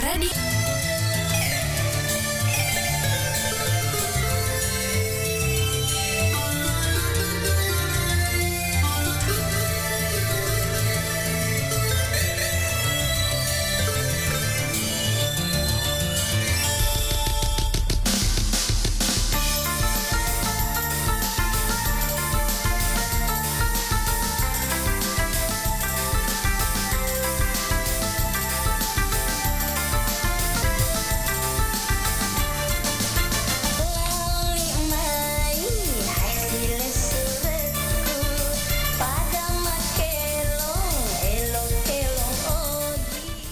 Radio.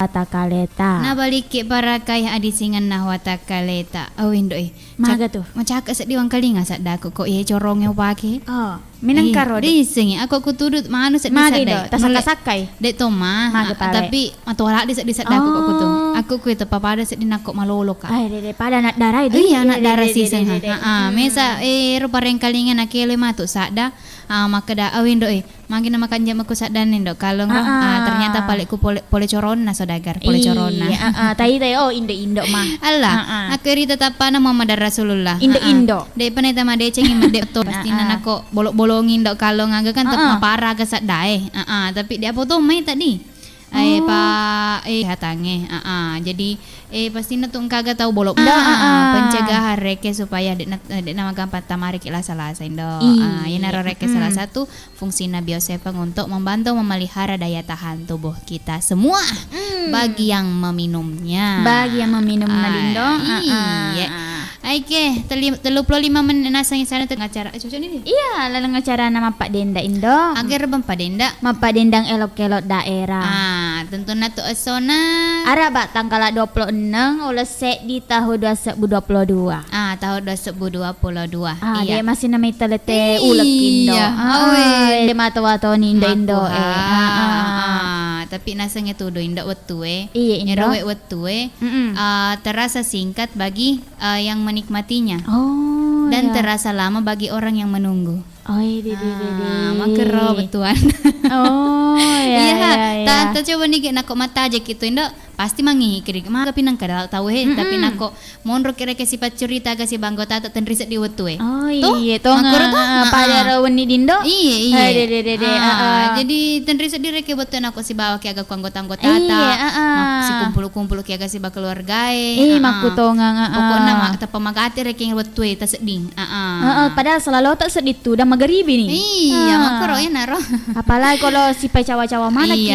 Watakaleta. Na balik barakai adisingan na watakaleta. Awindo Maga tuh. Macaka sa diwang kalinga sa dako ko corongnya pake. Oh, minang karo de. Dising ako kutudut maano sa Maga disa do, day. tasakasakay. De to ma. Maga pare. Tapi matwala di sa dako ko to. Ako ko ito papada sa dinako malolo ka. Ay, dede pada nak darai do. Iya nak darah siseng ha. Mesa rupareng kalingan nakele matu sada. Makada awindo mangin na makan jam aku sadanin do kalong ternyata balik ku pole corona sodagar pole corona. Iya, tai oh indo mah. Allah, aku iri tetap na Muhammad Rasulullah. Indo. Dai panai tama de cengin made to pasti nako bolong-bolongin dok kalong aga kan tetap parah ke sak dae. Tapi dia apa tuh mai tadi? Hatange. Jadi pasti na tung kaga tahu bolok. Pencegahan reke supaya dek na magampat tamari kila salah indo. Yan naro reke salah satu fungsi biosepang untuk membantu memelihara daya tahan tubuh kita semua bagi yang meminumnya. Bagi yang meminum nalindo. Iya. Oke, 35 menit nasa yang sana tengah acara. Cocok ni. Iya, lalang acara nama Pak Denda Indo. Agar bang padenda. Pak Dendang elok-elok daerah. Tentu na to asona. Ara ba tanggal 26 oleh set di tahun 2022. Tahun 2022. Dia Iya. masih namai telete ulek Indo. Dia mata-wato ni Indo. Tapi nasanya tuh doin dak wetu Iya Indo. Erowe wetu terasa singkat bagi yang menikmatinya. Dan ya. terasa lama bagi orang yang menunggu. Makero betuan. Iya. Ta coba nih nako mata aja gitu Indo pasti mangikir mah pinang kada tahu tapi nako monro kira ke sifat cerita ke si banggo tata ten riset di wetu Iya toh pada rawan ni Dindo. Iya. Jadi ten riset di reke wetu nako si bawa ki agak anggota-anggota si kumpul-kumpul ki agak si bakeluargae. Makutonga Pokoknya mak ta pamagati reke wetu ta seding. Padahal selalu tak sedih tuh dan magaribi nih. Iya, makero ya naro. Apalagi kalau si cawa-cawa mana ki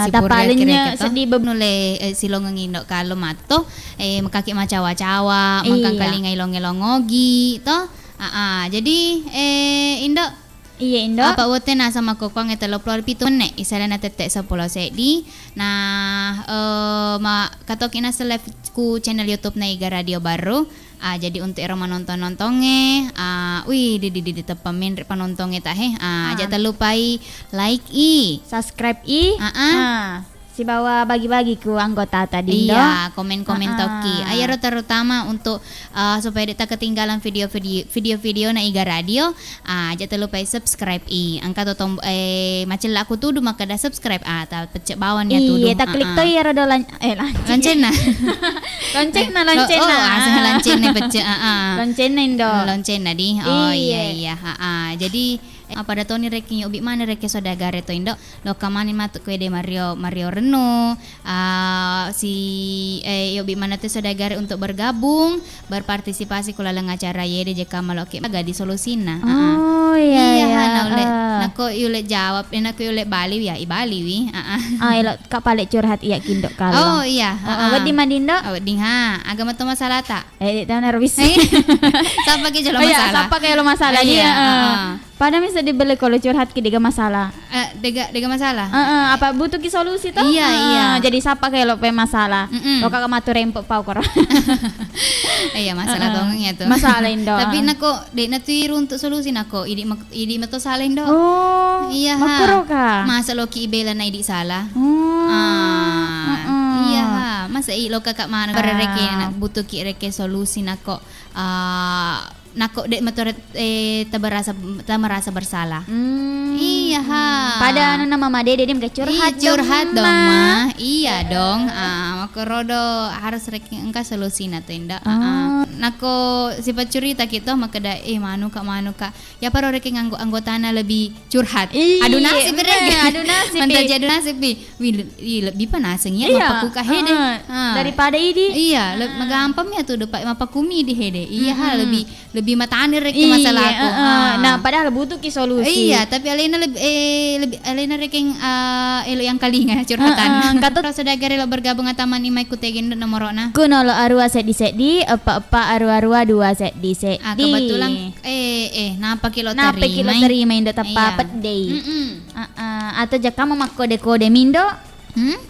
si tapalnya sedih nule silong ngindo kalau mato makaki macawa-cawa mangkang kalinga ilong-ilongogi to. Jadi Indo iya Indo. Apa wote na sama kokong ito loplor pito ne isala na tete sa pulo sedi na katok ina sa live ku channel YouTube na Iga Radio Baru. Jadi untuk era menonton-nontonge di tepamin panontonge tahe jata lupai like subscribe si bawa bagi-bagi ku anggota tadi iya komen-komen toki ayaro terutama untuk supaya kita ketinggalan video na Iga Radio jata lupa subscribe angka to macam aku tuh maka da subscribe ta pecek bawan ya tuh iya tak klik to ya rodo lonceng na lonceng na pecek lonceng na Indo lonceng na di iya jadi pada tahun ini reki ubi mana reki sodagare to Indo lo kamani matuk kuede Mario Reno si ubi mana tuh sodagare untuk bergabung berpartisipasi kula lang acara ye de jeka maloke aga di solusina nako yule jawab nako yule bali ya ibali wi ilo kak palek curhat iya kindok kalau wedi madindo wedi agama to masalah ta tahu nervous sapa ke jalo masalah sapa ke lo masalah dia pada bisa dibeli kalau curhat ki dega masalah. Dega masalah. Apa butuh ki solusi toh? Iya. Jadi siapa kayak lo pe masalah. Lo kakak matur rempok pau kor. Iya masalah dongeng ya tuh. Masalah Indo. Tapi nako dek na tiru untuk solusi nako idi mato salah Indo. Iya. Makro ka. Masa lo ki ibela na idi salah. Iya. Masa lo kakak mana reke butuh ki reke solusi nako nako dek motor tak merasa bersalah. Iya ha. Pada nama Mama Dede dia curhat curhat dong mah. Iya dong. maka rodo harus reki engka solusina tu inda. Nako sifat cerita kita maka da manu kak ya paro reki anggotana lebih curhat. Adu nasib adu nasib. Manta jadi nasib lebih panaseng ya mapaku ka hede. Daripada ini. Iya, magampam ya tuh dapat mapakumi di hede. Iya lebih matani reki masalah aku. Nah, padahal butuh ki solusi. Iya, tapi Alena lebih Alena reking elo yang kalinga curhatan. Kata saudara lo bergabung ataman imai kutegen nomorona. Kuno lo arua sedi apa arua dua sedi. Kebetulan napa kilo terima indo tapapat deh. Atau jaka mamakode mindo.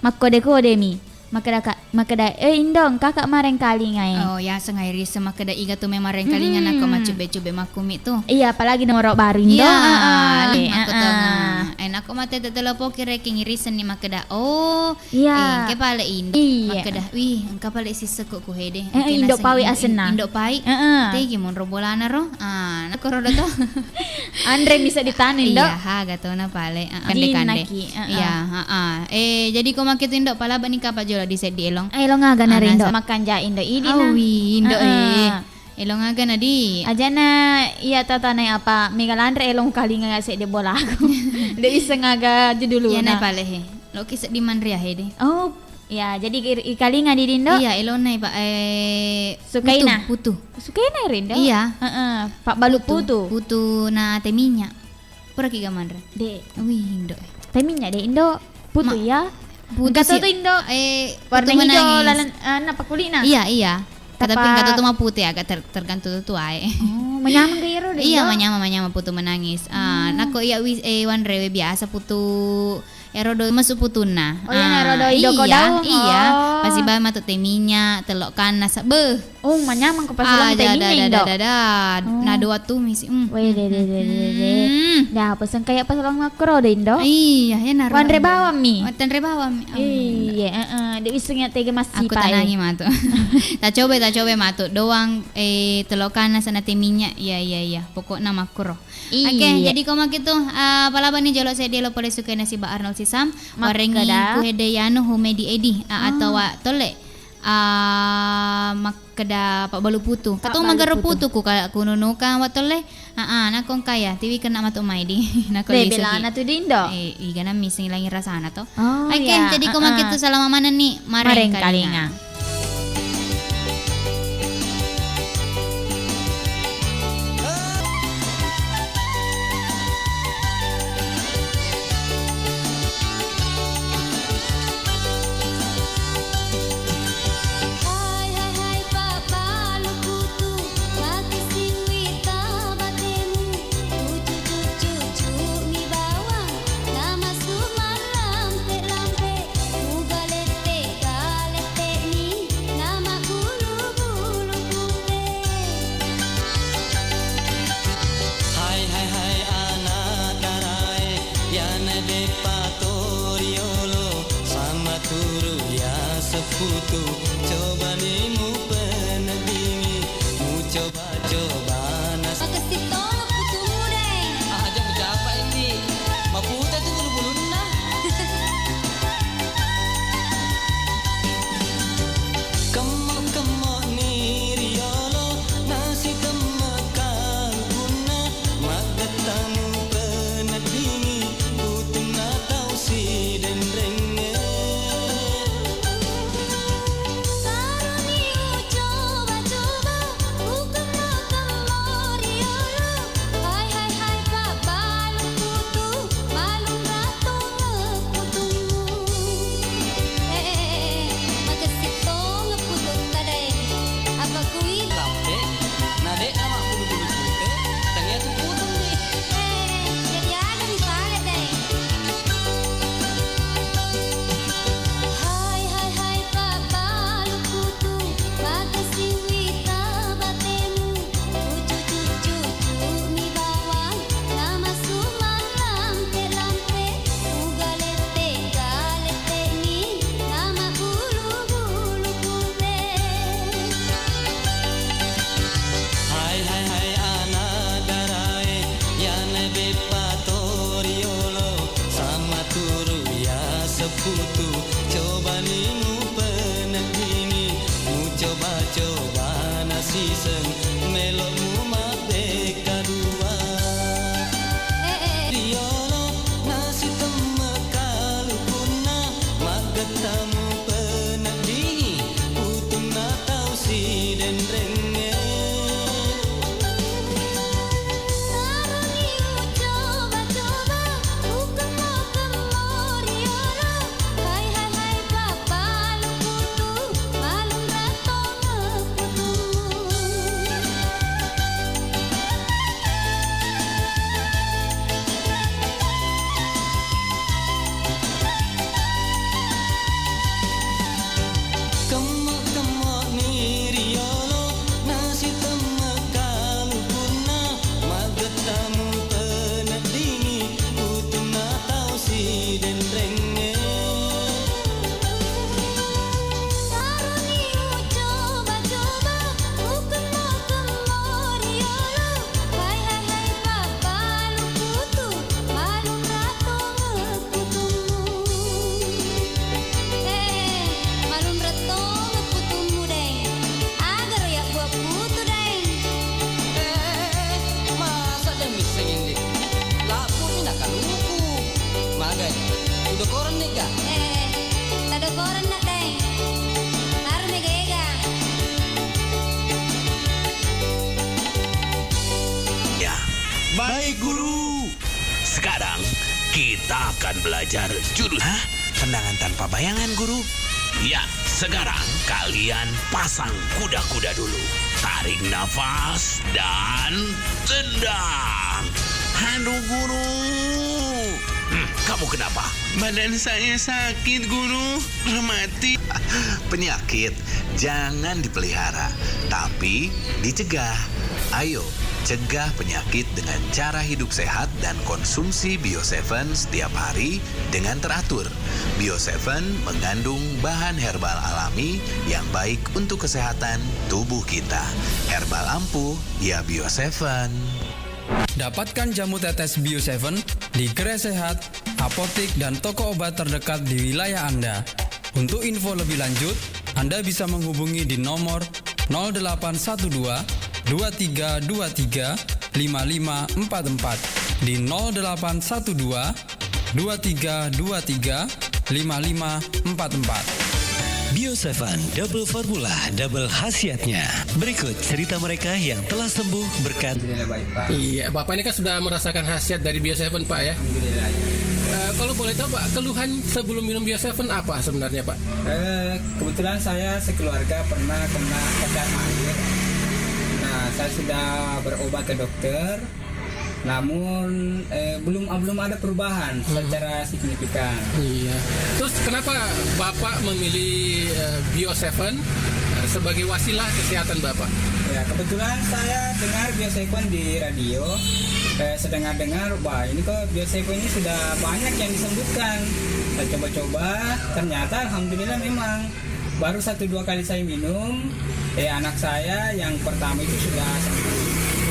Makode mi. Makada indong kakak mareng kalinga ya. Oh ya sengairi semakada iga tu memang mareng kalinga nako macube makumi tu. Iya apalagi nomor baru indo. Aku tahu. Nako mate tetelapo kira kingirisan ni makada. Oh. Iya. Kepala indo. Makada. Engka pala isi sekuk ku hede. Indo pawi asena. Indo pai. Tegi mon robolana ro. Nako rodo to. Andre bisa ditanin do. Iya gato na pale. Kande. Iya, jadi ko makitu indo pala bani kapa di set di elong. Elong aga na rin do. Makan ja indo idi na. Indo elong aga na di. Aja na iya tatanay apa Megalandre elong kalinga nga set de bola ako. De isang aga judulu na. Yan na. na pala he. Loki set di manria he de. Oh, ya jadi kalinga di dindo. Iya elong na iba sukay na. Putu. Sukay na rin do. Iya. Pak balu putu. Putu na teminya. Pura ki gamandra. De. Indo. Teminya de indo putu ya. Putus Gato tu indo warna hijau lalan napakuli na. Iya. Tapi gato tu mah putih agak tergantung tu ay. Oh, menyamang gairo deh. Iya, menyama putu menangis. Nako iya wan rewe biasa putu erodo masuk putuna. Oh iya erodo ido kodau. Iya. Pasti ba matut teminya telok kana sabe. Oh, menyamang ke pasulan teminya indo. Nah dua tumis. Weh de. Dah pesan kayak pasulan makro de indo. Iya, ya naruh. Wan rebawam mi. Iya, de isunya tege masih aku tanangi matu. Tak coba matu doang telok kana sana teminya. Iya. Pokoknya makro. Oke, jadi koma gitu palaban ni jolo saya dielo pole suka nasi ba Arnold Sisam warengi ku hedeyano humedi edi atau tole makada Pak Balu Putu. Katong magaro putu ku kununuka wa tole. Nakong kaya tiwi kana mato maidi. Nako bela na tu dindo. Iga na missing lang rasana to. Oke, jadi koma gitu salama mana ni mareng kalinga. Putu coba nimu penedingi mu coba nas Makasih tolong putu mureng. aja apa ini maputa tu bulu-bulu na kemo ni riolo nasi temakal guna magatamu penedingi putu na tau si dendreng Baik, Guru. Sekarang kita akan belajar jurus. Tendangan tanpa bayangan, Guru. Ya, sekarang kalian pasang kuda-kuda dulu. Tarik nafas dan tendang. Aduh, Guru. Kamu kenapa? Badan saya sakit, Guru. Rematik. Penyakit jangan dipelihara, tapi dicegah. Ayo, cegah penyakit dengan cara hidup sehat dan konsumsi Bio7 setiap hari dengan teratur. Bio7 mengandung bahan herbal alami yang baik untuk kesehatan tubuh kita. Herbal ampuh, ya Bio7. Dapatkan jamu tetes Bio7 di Gerai Sehat, apotek, dan toko obat terdekat di wilayah Anda. Untuk info lebih lanjut, Anda bisa menghubungi di nomor 0812 2323 5544 di 0812 2323 5544. Bio7 double formula, double khasiatnya. Berikut cerita mereka yang telah sembuh berkat. Iya, Bapak ini kan sudah merasakan khasiat dari Bio7, Pak ya. Kalau boleh tahu Pak, keluhan sebelum minum Bio7 apa sebenarnya Pak? Kebetulan saya sekeluarga pernah kena cacar air. Nah, saya sudah berobat ke dokter. Namun belum ada perubahan secara signifikan. Iya. Terus kenapa Bapak memilih Bio7 sebagai wasilah kesehatan Bapak? Ya, kebetulan saya dengar Bio7 di radio. Saya dengar, wah ini kok Bio7 ini sudah banyak yang disembuhkan. Saya coba-coba, ternyata alhamdulillah memang baru 1-2 kali saya minum. Anak saya yang pertama itu sudah sembuh.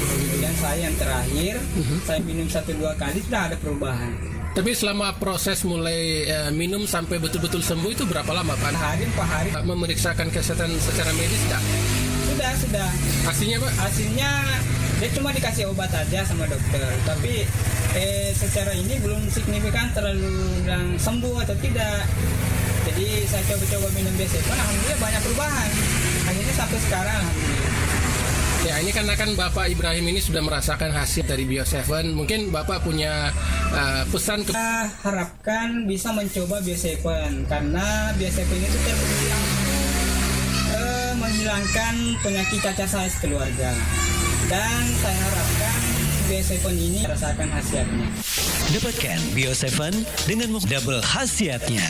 Kemudian saya yang terakhir, saya minum 1-2 kali sudah ada perubahan. Tapi selama proses mulai minum sampai betul-betul sembuh itu berapa lama Pak? Hari per hari. Memeriksakan kesehatan secara medis tidak? Sudah. Hasilnya Pak? Hasilnya dia cuma dikasih obat aja sama dokter. Tapi secara ini belum signifikan terlalu bilang sembuh atau tidak. Jadi saya coba-coba minum Bio7, alhamdulillah banyak perubahan. Akhirnya sampai sekarang alhamdulillah. Ya, ini karena kan Bapak Ibrahim ini sudah merasakan hasil dari Bio7. Mungkin Bapak punya pesan ke... Saya harapkan bisa mencoba Bio7 karena Bio7 itu terbukti menghilangkan penyakit cacar saya sekeluarga. Dan saya harapkan Bio7 ini merasakan khasiatnya. Dapatkan Bio7 dengan double khasiatnya.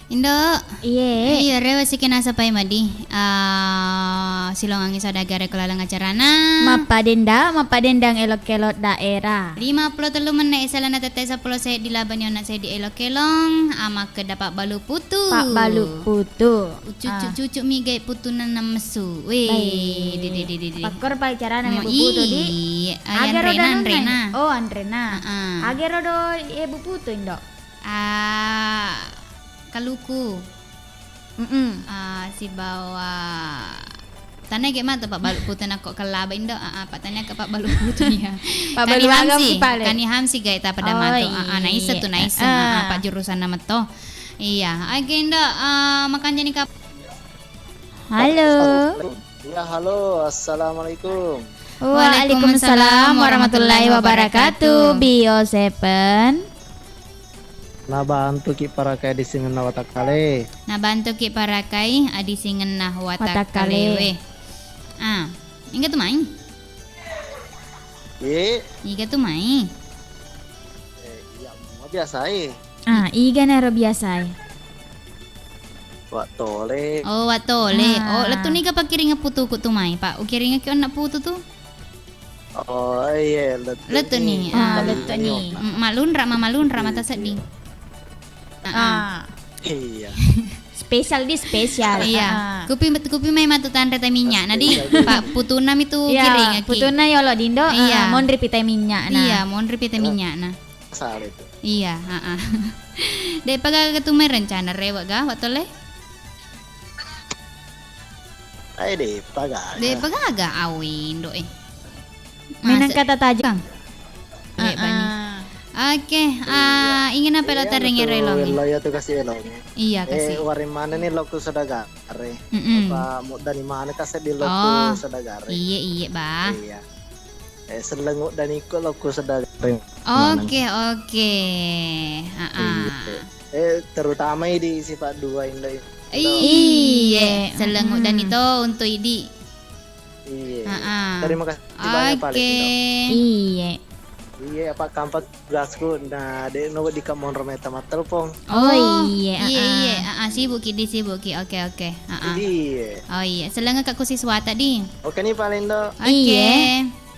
Indo. Iya. Iya, rewa sikina sapai madi. Silongangi saudagar kelalang acarana. Mapa dendang elok-elok daerah. 53 menit salana teteh 10 saya di laban yang nak saya di elok-elong. Ama ke dapat balu putu. Pak balu putu. Cucu mi gay putu nanam mesu. Weh, di. Pakor pa cara na Mo, putu di. Andrena. Oh, Andrena. Agero do ibu putu indo. Kaluku. Si bawa tanya gimana Pak Balu Putu nak kok kelaba indo Pak tanya ke Pak Balu Putu ya. Pak Balu Hamsi Kani Hamsi gay ta pada mantu naisa tu naisa Pak jurusan nama to. Iya, agenda makan jadi kap. Halo. Ya, halo. Assalamualaikum. Waalaikumsalam warahmatullahi wabarakatuh. Bio7. Nabantu ki parakai di singan watakale. Nabantu ki parakai adi singan nah watakale. Ingat tu main? Ye. Iga tu main. Iya, mau biasa Iga naro biasa. Watole. Oh, watole. Oh, letu ni ka pakiringa putu ko tu main, Pak. Ukiringa ki nak putu tu. Oh, iya, letu ni. Letu ni. Malunra mata sedih. Iya. spesial di spesial. Iya. Kupi mai matu tan reta minyak. Nadi Pak Putunam itu Iya, kiring aki. putuna yolo dindo. Iya. Mondri pita minyak nah. Iya, mon repite minyak nah. Asal itu. Iya, heeh. Dek paga ketumai rencana rewa ga watole? Ay deh, paga. Dek paga aga awin do Menang kata tajam. Dek bani. Oke, ingin apa lo terengir relong? Wilayah tuh kasih elong. Iya kasih. Wari mana nih loku sadagare. Apa mau dari mana kasih di loku Oh. sadagare. Iya, Bah. Iya. Selenguk dan ikut loku sadagare. Oke. Terutama di sifat 2 Indo. Iya, selenguk dan itu untuk idi. Iya. Terima kasih banyak Pak Oke. Iya. Iya, apa kampat gasku. Nah, dek no di kamon rometa matelpong. Oh, iya. Iya. Sibuk ki. Oke. Iya. Oh iya, selenguk kak siswa tadi. Oke nih Pak Lindo. Oke.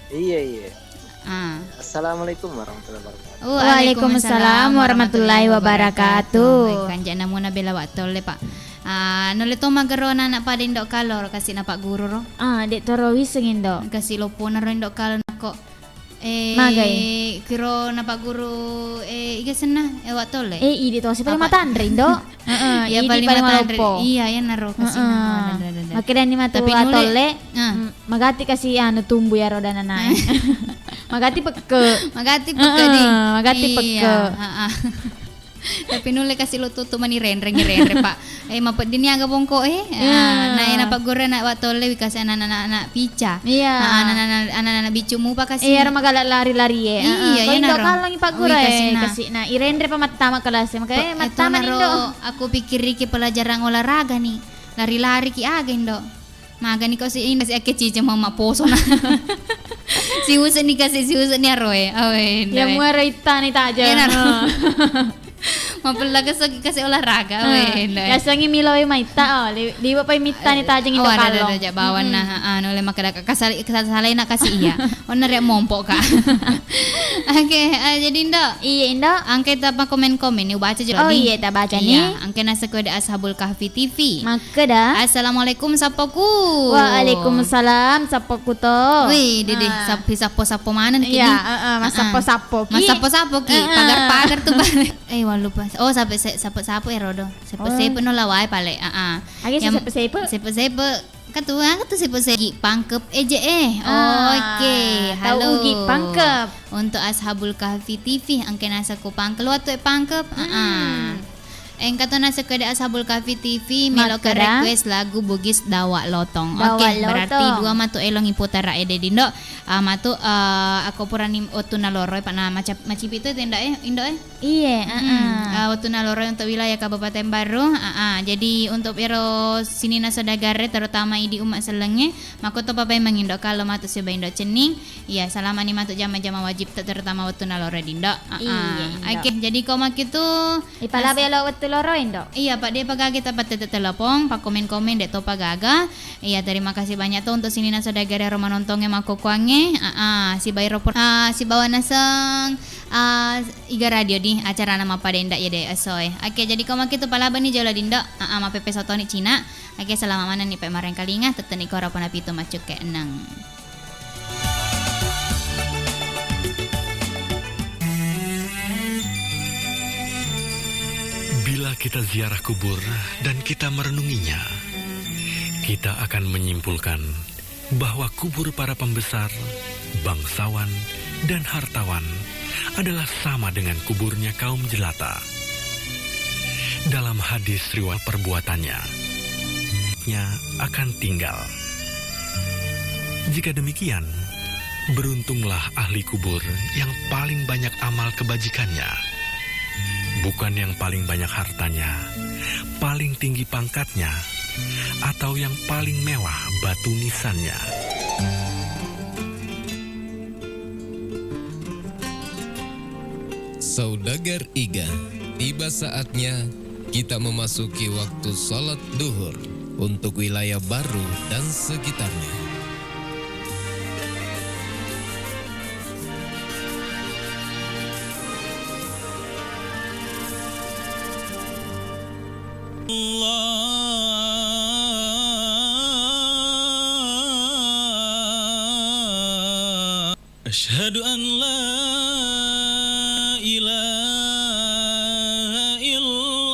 Iya. Ah. Assalamualaikum warahmatullahi wabarakatuh. Waalaikumsalam warahmatullahi wabarakatuh. Kanjana muna bela watole Pak. Nole to magarona na pa din do kalor kasi na Pak Guru ro. Dek toro wisengin do. Kasi lopo na rin do kalor nako. Magay. Kiro na Pak Guru igasan na watole. Idi to si paling matan rin do. Ya Idi paling paling matan malopo. Iya yan na ro kasi na. Makanya ni matu Tapi nuli- atole. Ah. Magati kasi tumbuh ya roda nanay. Magati peke. Magati pagka di. Magati peke. Tapi nule kasi lo tutu mani renre Pak. Mapad din yaga bongko na ina pagura na watole kasi anak pica. Iya. Anak bicu mu pa kasi. Iya magala lari-lari Iya, Kau yan indo naro. kalong ipagura Uy, kasi na irendre pa matama kelas makanya matama naro, indo. aku pikir ki pelajaran olahraga nih. Lari-lari ki aga indo. Maga ni kasi ini si ake cice mama poso na. Si usa ni ya roe. Ya muara itani taja. Yan naro. Mapalaga kasi olahraga. Ya sangi miloy maita di ba pa mita ni tajang indo kalong. Ada bawan na oleh makada kasalay na kasi iya. Ona ria mompo ka. Oke, jadi indo. Iya indo. Angke ta pa komen-komen ni baca je. Oh iya ta baca ni. Iya, angke nasa kode Ashabul Kahfi TV. Makada. Assalamualaikum sapoku. Waalaikumsalam sapoku to. Wih, dede sapo mana nih? Iya, mas sapo-sapo ki. Mas sapo-sapo ki, pagar-pagar tuh balik. Lupa. Oh, sampai sapo-sapo rodo. Sapo-sapo no lawai pale. Agi sapo-sapo. Sapo-sapo Katua sepo-sepo pangkep Oke. Halo. Ugi pangkep. Untuk Ashabul Kahfi TV angke nasa ko pangkel watu pangkep. Engkato nasa ko Ashabul Kahfi TV melo ka request lagu Bugis Dawa Lotong. Oke, berarti dua matu elong iputara dindo. Matu aku purani otu naloroy pa na macipito tenda indo Iya, otu naloroy untuk wilayah Kabupaten Baru. Jadi untuk iro sini na sodagare terutama di umat selenge mako to papay mangindo kalau matu seba indo cening. Iya, selama ni matu jama-jama wajib terutama otu naloroy dindo. Oke, jadi koma kitu ipalabe lo otu loro indo. Iya Pak, dia pagagi tapat telepon, pak komen-komen dek to pagaga. Iya, terima kasih banyak tuh untuk sini na sodagare Roma nontongnya mako kuange. Si Bayro si bawa nasang iga radio di acara nama pada indak ya deh asoy. Oke, jadi kau makitu palaban ni jauh dindak ma pepe sotoni Cina. Oke, selama mana nih pe mareng kalingah teteni kora panapitu macuk ke enang. Bila kita ziarah kubur dan kita merenunginya, kita akan menyimpulkan bahwa kubur para pembesar, bangsawan, dan hartawan adalah sama dengan kuburnya kaum jelata. Dalam hadis riwayat perbuatannya, akan tinggal. Jika demikian, beruntunglah ahli kubur yang paling banyak amal kebajikannya, bukan yang paling banyak hartanya, paling tinggi pangkatnya, atau yang paling mewah batu nisannya. Saudagar Iga, tiba saatnya kita memasuki waktu sholat duhur untuk wilayah Baru dan sekitarnya. Allah Asyhadu an la ilaha illallah.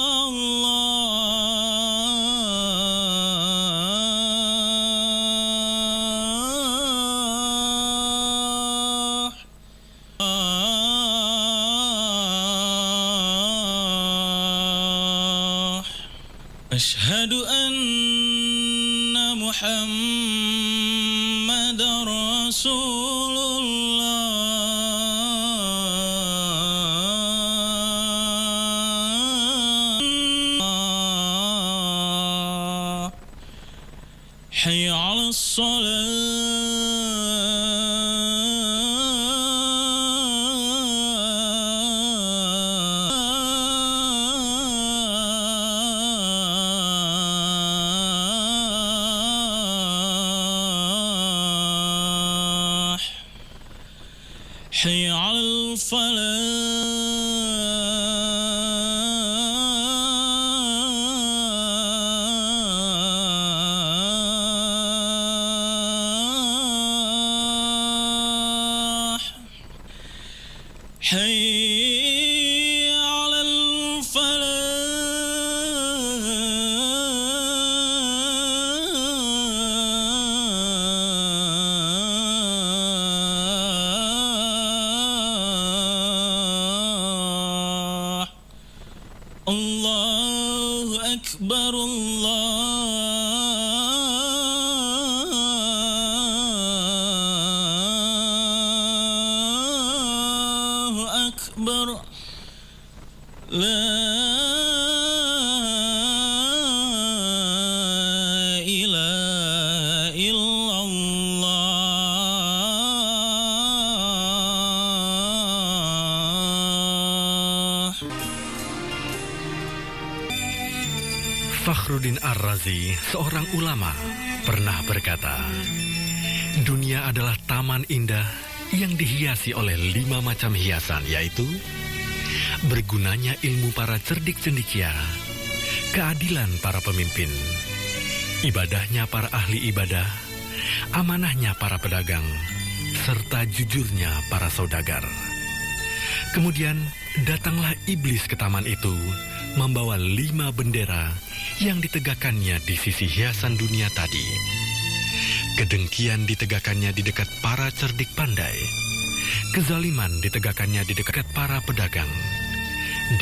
Asyhadu anna Muhammadar Rasulullah. Hayya 'alas salah. Hayya 'alal falah. Hayya 'alal falah. Allahu Akbar, Allahu Akbar. La ilaha illallah. Fakhruddin Ar-Razi, seorang ulama, pernah berkata, dunia adalah taman indah yang dihiasi oleh 5 macam hiasan, yaitu bergunanya ilmu para cerdik cendekia, keadilan para pemimpin, ibadahnya para ahli ibadah, amanahnya para pedagang, serta jujurnya para saudagar. Kemudian datanglah iblis ke taman itu, membawa 5 bendera yang ditegakkannya di sisi hiasan dunia tadi. Kedengkian ditegakkannya di dekat para cerdik pandai. Kezaliman ditegakkannya di dekat para pedagang.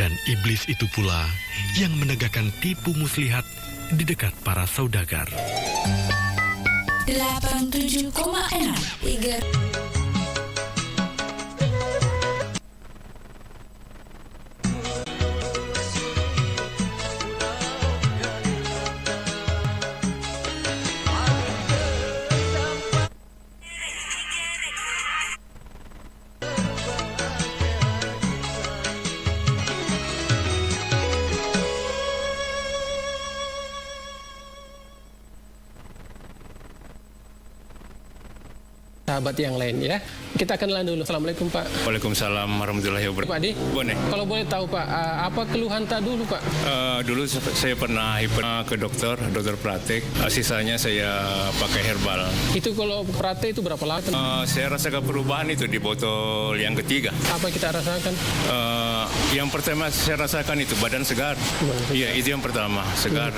Dan iblis itu pula yang menegakkan tipu muslihat di dekat para saudagar. 87,6 Tiga. Sahabat yang lain ya. Kita kenalan dulu. Assalamualaikum Pak. Waalaikumsalam warahmatullahi wabarakatuh. Pak Adi. Boleh. Kalau boleh tahu Pak, apa keluhan tak dulu Pak? Dulu saya pernah ke dokter praktek. Sisanya saya pakai herbal. Itu kalau praktek itu berapa lama? Saya rasakan perubahan itu di botol yang ketiga. Apa kita rasakan? Yang pertama saya rasakan itu badan segar. Iya, itu yang pertama, segar.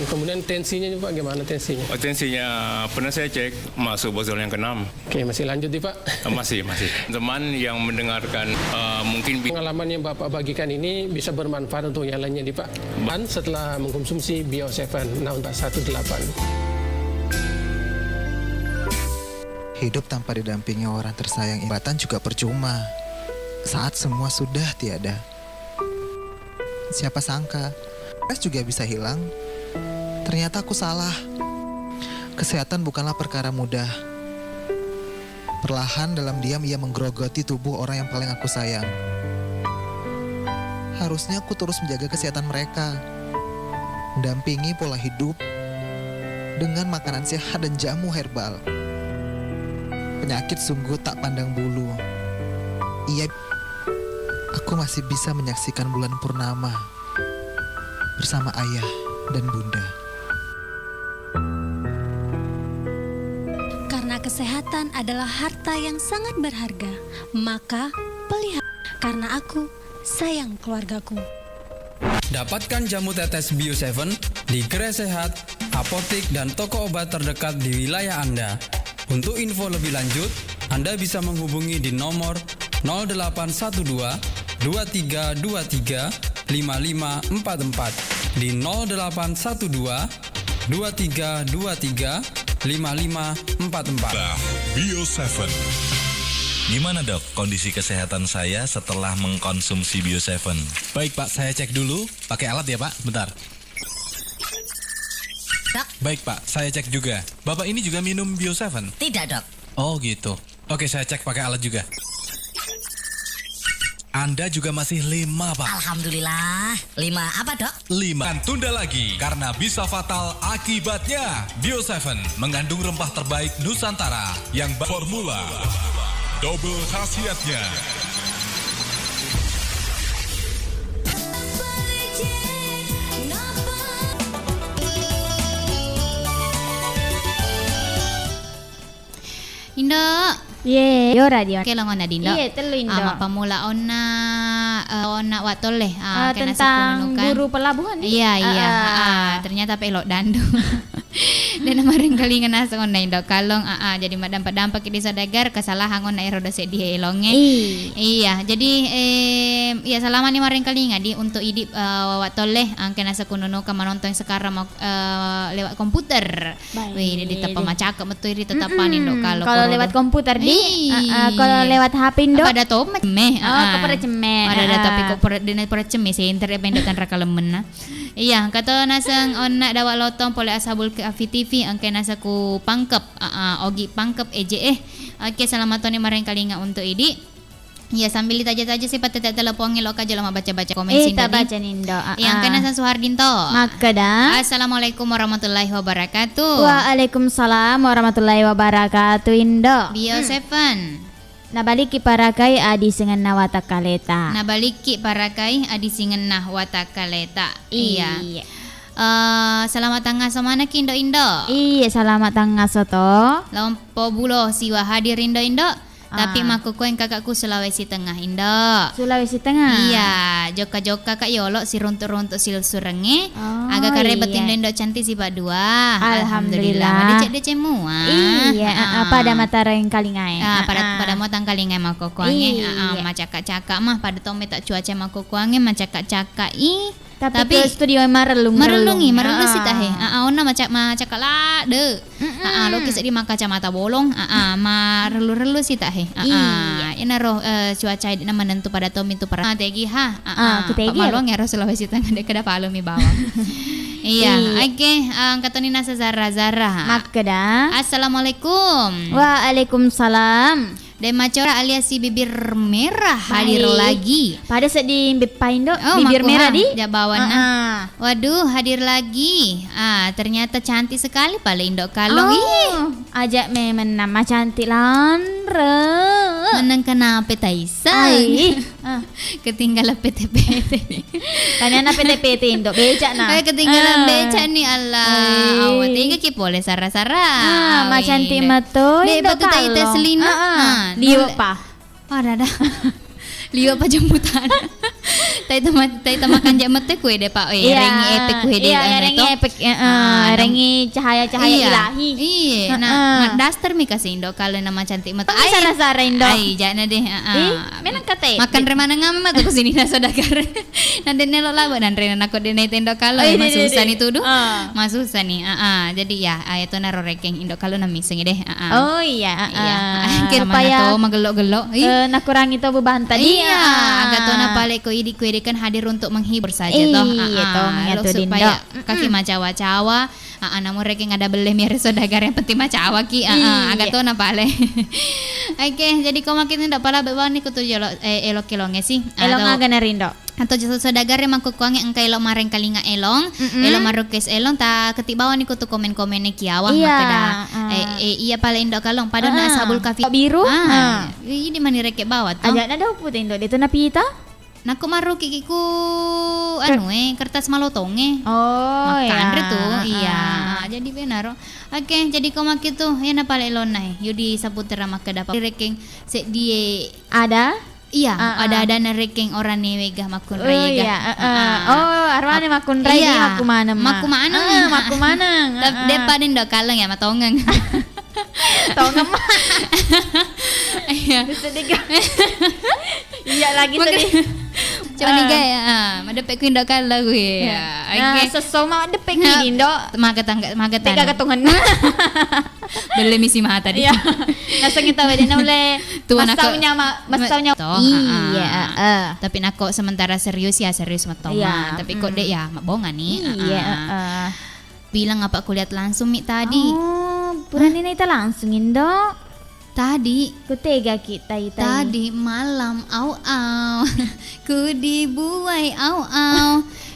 Kemudian tensinya Pak, gimana tensinya? Tensinya pernah saya cek masuk botol yang ke-6. Oke, masih lanjut nih Pak. Masih. Teman yang mendengarkan mungkin pengalaman yang Bapak bagikan ini bisa bermanfaat untuk yang lainnya nih Pak. Dan setelah mengkonsumsi Bio7 Naunta 18. Hidup tanpa didampingi orang tersayang ibatan juga percuma. Saat semua sudah tiada. Siapa sangka, stres juga bisa hilang. Ternyata aku salah. Kesehatan bukanlah perkara mudah. Perlahan dalam diam ia menggerogoti tubuh orang yang paling aku sayang. Harusnya aku terus menjaga kesehatan mereka. Mendampingi pola hidup dengan makanan sehat dan jamu herbal. Penyakit sungguh tak pandang bulu. Aku masih bisa menyaksikan bulan purnama bersama ayah dan bunda. Karena kesehatan adalah harta yang sangat berharga. Maka pelihara, karena aku sayang keluargaku. Dapatkan jamu tetes Bio 7 di Gerai Sehat, apotik, dan toko obat terdekat di wilayah Anda. Untuk info lebih lanjut, Anda bisa menghubungi di nomor 0812 2323 5544 di 0812 2323 5544. Bio 7. Gimana dok kondisi kesehatan saya setelah mengkonsumsi Bio 7? Baik Pak, saya cek dulu. Pakai alat ya Pak, bentar. Dok. Baik Pak, saya cek juga. Bapak ini juga minum Bio 7? Tidak dok. Oh gitu. Oke, saya cek pakai alat juga. Anda juga masih 5 Pak. Alhamdulillah. 5 apa dok? 5. Dan tunda lagi karena bisa fatal akibatnya. Bio 7 mengandung rempah terbaik Nusantara yang formula double khasiatnya. Indo. Ye, yo radio. Oke, longon na dindo. Iya, telu Indo. Pamula ona watole. Tentang guru pelabuhan nih. Iya. Ternyata pelok dandu. Dan kemarin kali ngenasong on Indo kalong jadi dampak di Sodagar kesalahan on erodo sedih elonge. Iya, jadi ya selama nih kemarin kali ngadi untuk idip watole angke nasa kunono ka menonton sekarang lewat komputer. Wih, di tetap macak metu iri tetapan Indo kalau lewat komputer di kalau lewat HP Indo pada to meh. Kepada cemeh. Ada tapi kok pada cemeh sih internet pendotan raka lemen. Iya, kata nasang onna dawa lotong pole ashabul Afi TV angke nasa ku pangkep ogi pangkep eje. Oke, selamat toni mareng kali nga untuk idi. Ya sambil ditaja-taja sih pada telepon ngelok aja lama baca-baca komen sini. Kita baca Nindo. Yang kena Suhardinto. Makada. Assalamualaikum warahmatullahi wabarakatuh. Waalaikumsalam warahmatullahi wabarakatuh Indo. Bio 7. Nabaliki parakai adi singan na watakaleta. Nabaliki parakai adi singan na watakaleta. Iya. Selamat tangga somana ki Indo. Iya, selamat tangga soto. Lompo bulo siwa hadir Indo. Tapi makukuin kakakku Sulawesi Tengah Indo. Sulawesi Tengah. Iya, joka-joka kak yolo si runtuk-runtuk sil surenge. Agak karebet Indo cantik si Pak Dua. Alhamdulillah. Dece mua. Iya, pada mata yang kalingai. Pada mata kalingai makukuange. Macakak-cakak mah pada tome tak cuaca makukuange macakak-cakak tapi ke studio marelungi sih tahe. Ona macak lah de. Lo kisah di kacamata bolong. Marelu sih tahe. Ina roh cuaca di nama nentu pada tomi tu para tegi ha. Ketegi. Malong ya Sulawesi Tengah dek kada palumi bawah. Iya, oke. Kata Nina Zara. Makada. Assalamualaikum. Waalaikumsalam. Demacora alias si bibir merah hadir lagi. Pada sedih Paindo bibir merah di Jabawana. Waduh, hadir lagi. Ternyata cantik sekali paling Indo kalong. Ajak memang nama cantik lanre. Menang kenapa Taisa? Ketinggalan PT-PT. Tanya PT-PT Indo becak nah. Ketinggalan becak nih Allah. Awat tiga ki boleh sara-sara. Cantik mato Indo kalong. Tes Selina. Liu pa. Ada. Liu apa jemputan. Taita makan jamet teh kue deh Pak. Rengi epek kue deh. Iya, rengi epek. Rengi cahaya-cahaya ilahi. Iya. Nah, daster mi kasih Indo kalau nama cantik mata. Ay, sana-sana Indo. Ay, jangan deh. Menang kate. Makan remana ngama tuh kesini na Sodagar. Nanti nelo lah dan rena aku dene Indo kalau masusan itu tuh. Masusan nih. Jadi ya, itu naro rekeng Indo kalau na mixing deh. Oh iya. Supaya to magelok-gelok. Nakurangi to beban tadi. Iya, agak to na pale ko idi kue kan hadir untuk menghibur saja toh. Supaya kaki macawa-cawa. Namun rekeng ada beleh miare Sodagar yang penting macawa ki. Agak to na pale. Oke, jadi kau makin ndak pala bawa ni kutu elok kilonge sih. Elong aga narindo. Atau jasa Sodagar yang makukuange engkai elok mareng kalinga elong. Elok marukes elong ta ketik bawah ni kutu komen-komen kiawa makada. Iya pala indo kalong pada na sabul kafe biru. Ini mani reke bawah toh. Aja na daw puti indo dito na pita. Naku maru kikiku kertas malotonge. Oh makan ya. tuh iya Jadi benar. Oke, jadi koma gitu ya na pala ilonay. Yudi saputera makada pa reking se die ada. Iya, ada na reking orang ni wegah makun rayega. Iya, oh, arwane makun ray di maku maneng. Maku maneng. Depa din do kaleng ya matongeng. Tongeng. Iya. Iya lagi tadi. Cuma nih gaya, madepek ku indak kala gue. Nah, sesoma madepek ni indo. Magetan. Teka katungan. Beli misi mah tadi. Iya. Nasa kita wede na ule. Masaunya. Iya. Tapi nako sementara serius matoma. Iya. Tapi kok dek ya mabongan nih. Iya. Bilang apa aku lihat langsung mi tadi. Oh, purani na ita langsung indo. Tadi kutega kita itu. Tadi malam au ku dibuai au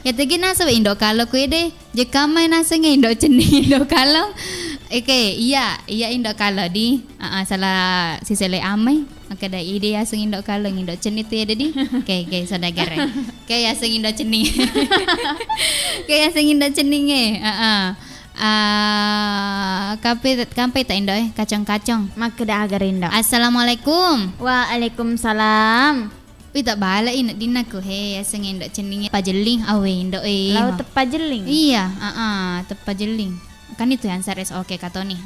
ya tegi nasa indo kalau ku deh jika main nasa indo ceni indo kalau iya indo kalau di salah si sele amai maka ada ide ya sing indo kalau indo ceni tu ya dedi oke sadagare kayak sing indo ceni kayak sing indo ceni kampai tak indo kacang-kacang makada agar indo. Assalamualaikum. Waalaikumsalam. Ui tak bala ina dinaku he aseng indo cening pajeling awe indo Lau tepajeling. Iya, tepajeling. Kan itu yang sares oke katoni.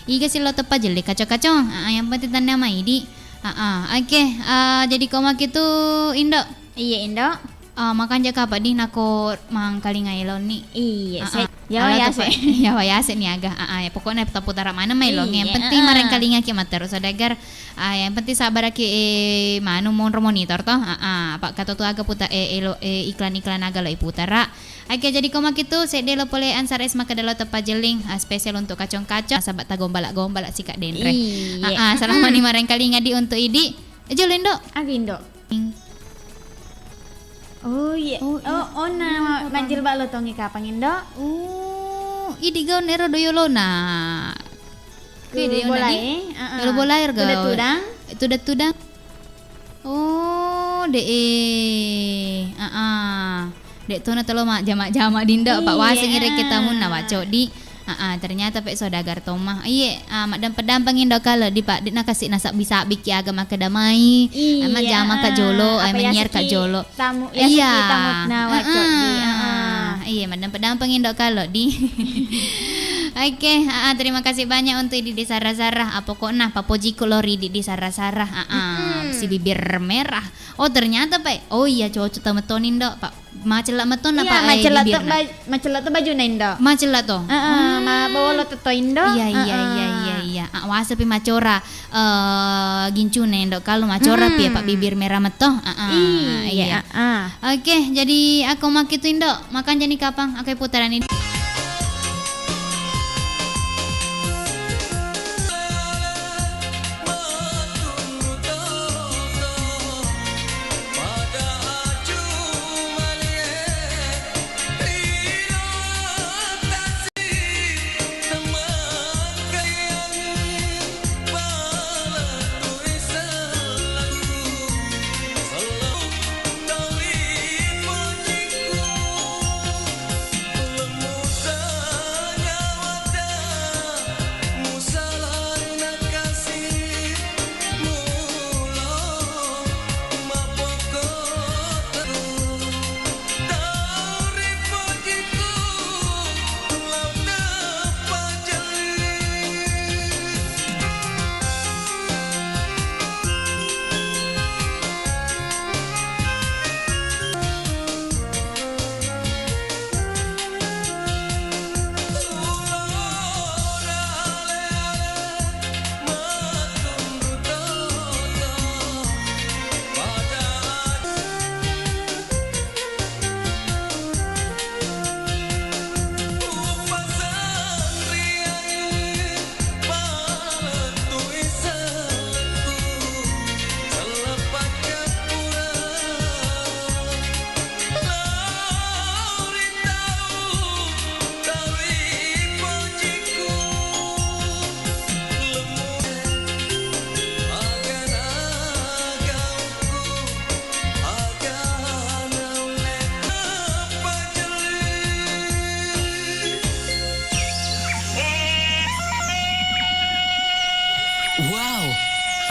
Iga silo tepajeling kacang-kacang. Yang penting tanda nama idi. Oke. Jadi koma gitu indo. Iya indo. Makan jaka apa di nako mangkali ngailon ni. Iya. Ya nih agak. Pokoknya putara mana mailong. Yang penting marang kalinga ki mater sadagar. Yang penting sabar ki manu monitor toh. Pak kata tu agak puta iklan-iklan agak lo iputara. Oke jadi koma gitu sede lo boleh ansar es maka dalo tepajeling spesial untuk kacang-kacang sahabat ta gombala si Kak Dendre. Salam mani marang kalinga di untuk idi. Jolindo. Agindo. Oh iya. Na manjil balo tongi kapang indo. Idi gaun ero doyolona. Kede bolai. Ero bolai erga. Tudang. Oh, Dek tu na telo jama dinda Pak Wasing ire kita mun na waco di. Ternyata pek sodagar tomah. Iye, madam pedam pengindo kala di Pak nak kasih nasak bisa biki agama kedamai. Amat jama ka jolo, menyiar ka jolo. Tamu iya. Tamu na waco di. Iya, madam pedam pengindo kala di. Oke, terima kasih banyak untuk di Sarah-Sarah. Pokoknya Papoji kolori di Sarah-Sarah. Si bibir merah. Oh ternyata Pak. Oh iya cocok temen-temen dok Pak. Macelat meton apa macelat tu baju indo. Macelat tu. Ma bawa lo to indo. Iya. Wasa pi macora gincu indo kalau macora pi Pak bibir merah meto. Iya. Oke, jadi aku mak itu indo. Makan jadi kapang aku putaran ini.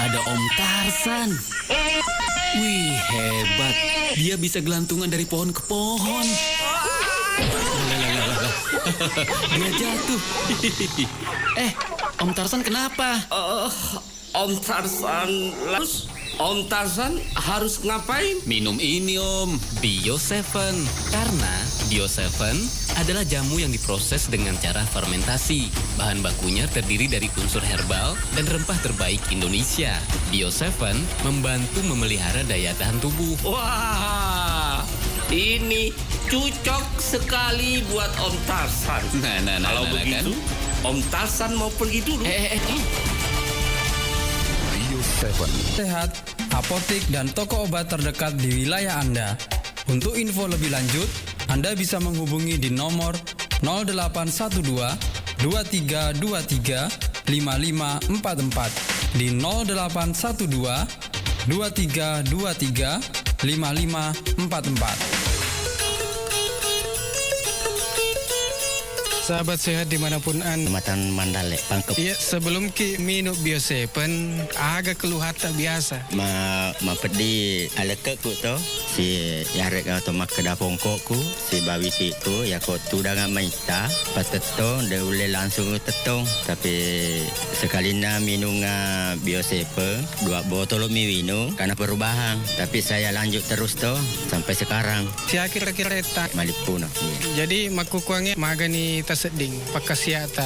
ada Om Tarsan. Wih, hebat. Dia bisa gelantungan dari pohon ke pohon. Dia jatuh. Om Tarsan kenapa? Om Tarsan Om Tarsan harus ngapain? Minum ini Om, Bio 7. Karena Bio 7 adalah jamu yang diproses dengan cara fermentasi. Bahan bakunya terdiri dari unsur herbal dan rempah terbaik Indonesia. Bio 7 membantu memelihara daya tahan tubuh. Wah, ini cocok sekali buat Om Tarsan. Kalau begitu, kan? Om Tarsan mau pergi dulu. Bio 7. Sehat, apotik dan toko obat terdekat di wilayah Anda. Untuk info lebih lanjut, Anda bisa menghubungi di nomor 0812 2323 5544 di 0812 2323 5544. Sahabat sehat dimanapun Anda. Matan Mandale, Pangkep. Iya, sebelum ki minum Bio 7, agak keluhan tak biasa. Ma pedi alekek ku to, si yarek atau mak kedapongkok ku, si bawiti ku, ya ko tu dengan maita, patetong, dia boleh langsung tetong. Tapi sekali na minum Bio 7, 2 botol minum, karena perubahan. Tapi saya lanjut terus to, sampai sekarang. Si akhir-akhir eta. Malipuna. Jadi makukuangnya magani seding pakasiata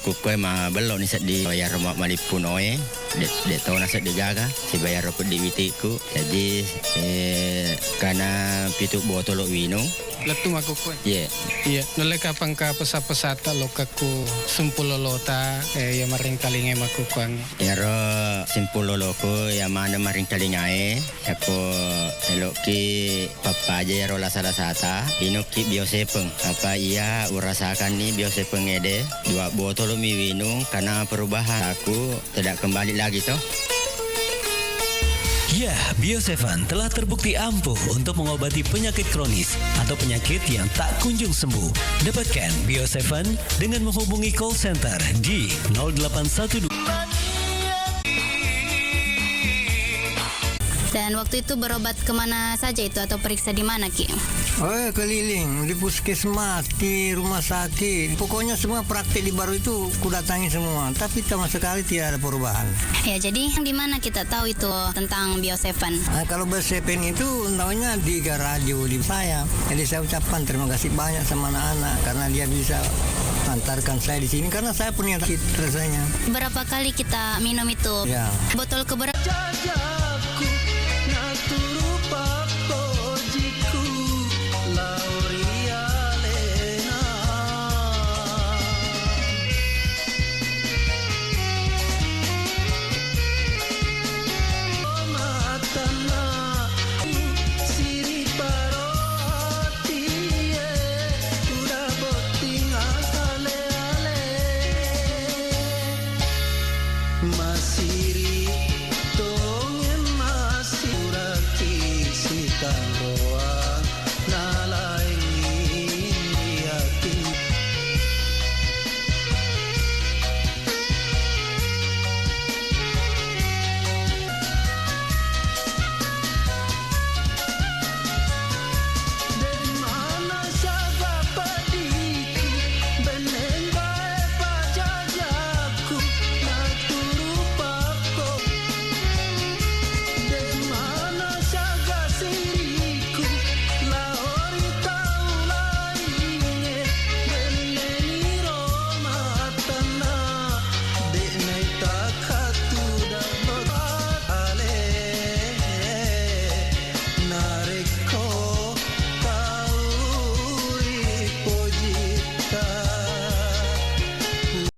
kukoy ma belok ni sedih bayar mak malipun oe dek tahu nasa dijaga si bayar rokok di witiku jadi karena pitu botol wino letu makukoy iya noleka pangka pesat-pesata lokaku sumpulolota ya maring kalinge makukuang ya ro simpuloloko ya mana maring kalingae ako eloki papa aja ya ro lasada-sata inoki Bio 7 apa iya urasakan ni Bio 7 ngede 2 botol minum karena perubahan aku tidak kembali lagi toh. Ya, Bio 7 telah terbukti ampuh untuk mengobati penyakit kronis atau penyakit yang tak kunjung sembuh. Dapatkan Bio 7 dengan menghubungi call center di 0812. Dan waktu itu berobat kemana saja itu atau periksa di mana Ki? Keliling di puskesmas, di rumah sakit. Pokoknya semua praktik di baru itu kudatangi semua. Tapi sama sekali tidak ada perubahan. Ya jadi di mana kita tahu itu tentang Bio 7? Kalau Bio 7 itu tahunya di radio di saya. Jadi saya ucapkan terima kasih banyak sama anak-anak karena dia bisa antarkan saya di sini karena saya punya sakit rasanya. Berapa kali kita minum itu? Ya. Botol keberapa? Masiri to